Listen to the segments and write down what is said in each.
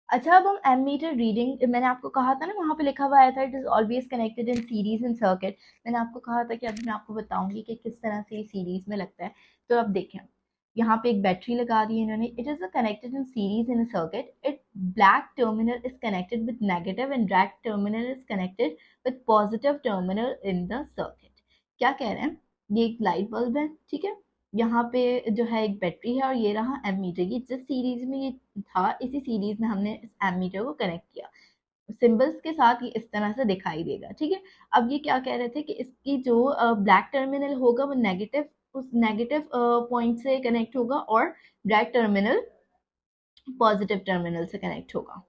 अच्छा, अब हम एमीटर रीडिंग, मैंने आपको कहा था ना, वहाँ पे लिखा हुआ आया था it is always connected in series in circuit. मैंने आपको कहा था कि अभी मैं आपको बताऊंगी कि किस तरह से ये सीरीज में लगता है। तो अब देखें, यहाँ पे एक बैटरी लगा दी है इन्होंने। It is connected in series in circuit. It black terminal is connected with negative and red terminal is connected with positive terminal in the circuit. क्या कह रहे हैं, ये एक लाइट बल्ब है, ठीक है, यहाँ पे जो है एक बैटरी है और ये रहा एमीटर। ये जिस सीरीज में ये था इसी सीरीज में हमने इस एमीटर को कनेक्ट किया। सिंबल्स के साथ ये इस तरह से दिखाई देगा, ठीक है। अब ये क्या कह रहे थे कि इसकी जो ब्लैक टर्मिनल होगा वो नेगेटिव, उस नेगेटिव पॉइंट से कनेक्ट होगा और ब्लैक टर्मिनल पॉजिटिव टर्मिनल से कनेक्ट होगा।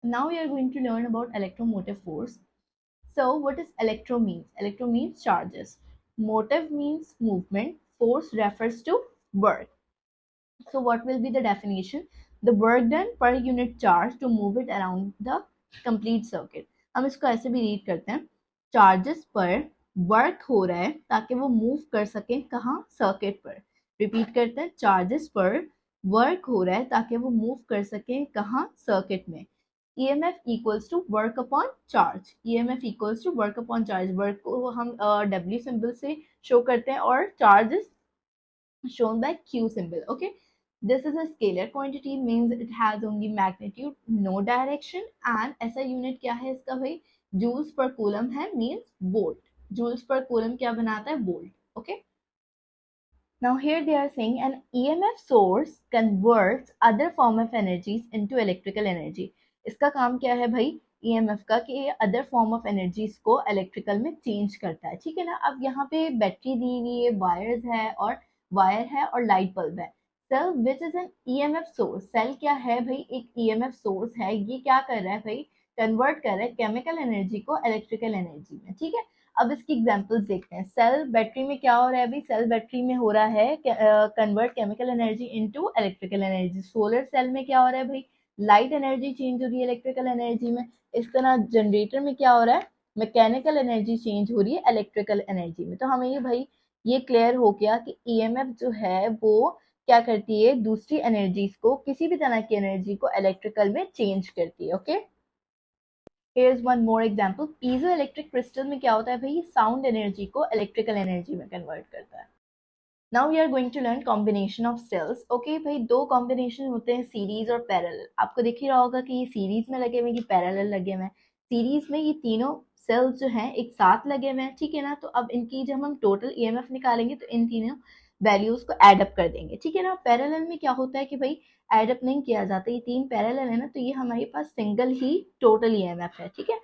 Now we are going to learn about electromotive force. So what is electro means? Electro means charges. Motive means movement. Force refers to work. So what will be the definition? The work done per unit charge to move it around the complete circuit. हम इसको ऐसे भी read करते हैं, charges पर work हो रहा है ताकि वो मूव कर सके कहाँ, सर्किट पर। रिपीट करते हैं, चार्जेस पर वर्क हो रहा है ताकि वो मूव कर सके कहाँ, सर्किट में। EMF equals to work upon charge. EMF equals to work upon charge. Work को हम W सिंबल से शो करते हैं और charge shown by Q symbol. Okay, this is a scalar quantity, means it has only magnitude, no direction, and ऐसा unit क्या है इसका भाई, joules per coulomb है, means volt. joules per coulomb क्या बनाता है, volt. Okay, now here they are saying an EMF source converts other form of energies into electrical energy. इसका काम क्या है भाई, EMF का, कि ये अदर फॉर्म ऑफ एनर्जीज को इलेक्ट्रिकल में चेंज करता है, ठीक है ना। अब यहाँ पे बैटरी दी हुई है, वायर्स है और वायर है और लाइट बल्ब है। Cell which is an EMF source, cell क्या है भाई, एक EMF सोर्स है। ये क्या कर रहा है भाई, कन्वर्ट कर रहा है केमिकल एनर्जी को इलेक्ट्रिकल एनर्जी में, ठीक है। अब इसकी एग्जांपल्स देखते हैं। सेल बैटरी में क्या हो रहा है भाई, सेल बैटरी में हो रहा है convert chemical energy into electrical energy. Solar cell में क्या हो रहा है भाई, लाइट एनर्जी चेंज हो रही है इलेक्ट्रिकल एनर्जी में। इस तरह जनरेटर में क्या हो रहा है, मैकेनिकल एनर्जी चेंज हो रही है इलेक्ट्रिकल एनर्जी में। तो हमें ये भाई ये क्लियर हो गया कि EMF जो है वो क्या करती है, दूसरी एनर्जीज को, किसी भी तरह की एनर्जी को इलेक्ट्रिकल में चेंज करती है। Okay, Here's one more example. Piezo electric crystal में क्या होता है भाई, साउंड एनर्जी को इलेक्ट्रिकल एनर्जी में कन्वर्ट करता है। Now we are going to learn combination of cells. Okay भाई, दो कॉम्बिनेशन होते हैं, सीरीज और पैरेलल। आपको दिख ही रहा होगा कि ये सीरीज में लगे हुए, ये पैरेलल लगे हुए हैं। सीरीज में ये तीनों सेल्स जो हैं एक साथ लगे हुए हैं, ठीक है ना। तो अब इनकी जब हम टोटल EMF निकालेंगे तो इन तीनों वैल्यूज को एड अप कर देंगे, ठीक है ना। पैरेलल में क्या होता है कि भाई एड अप नहीं किया जाता, ये तीन पैरेलल है ना, तो ये हमारे पास सिंगल ही टोटल EMF है, ठीक है।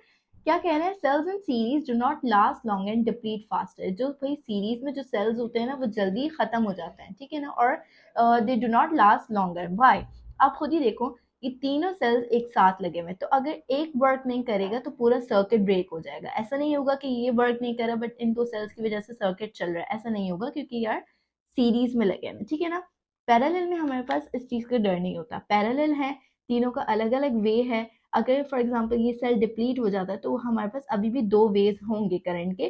क्या कह रहे हैं, cells in series do not last long and deplete faster. जो भाई सीरीज में जो सेल्स होते हैं ना वो जल्दी खत्म हो जाते हैं, ठीक है ना, और they do not last longer. Why, आप खुद ही देखो, ये तीनों सेल्स एक साथ लगे हुए, तो अगर एक वर्क नहीं करेगा तो पूरा सर्किट ब्रेक हो जाएगा। ऐसा नहीं होगा कि ये वर्क नहीं कर रहा बट इन दो सेल्स की वजह से सर्किट चल रहा है, ऐसा नहीं होगा, क्योंकि यार सीरीज में लगे हैं, ठीक है ना। पैरेलल में हमारे पास इस चीज का डर नहीं होता। पैरेलल है, तीनों का अलग अलग वे है। अगर फॉर एग्जांपल ये सेल डिप्लीट हो जाता है तो हमारे पास अभी भी दो वेज होंगे करंट के।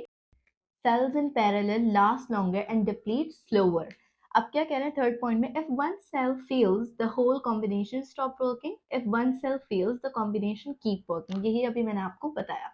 Cells in parallel last longer and deplete slower. अब क्या कह रहे हैं थर्ड पॉइंट में, if one cell fails the whole combination stop working, if one cell fails the combination keep working. यही अभी मैंने आपको बताया।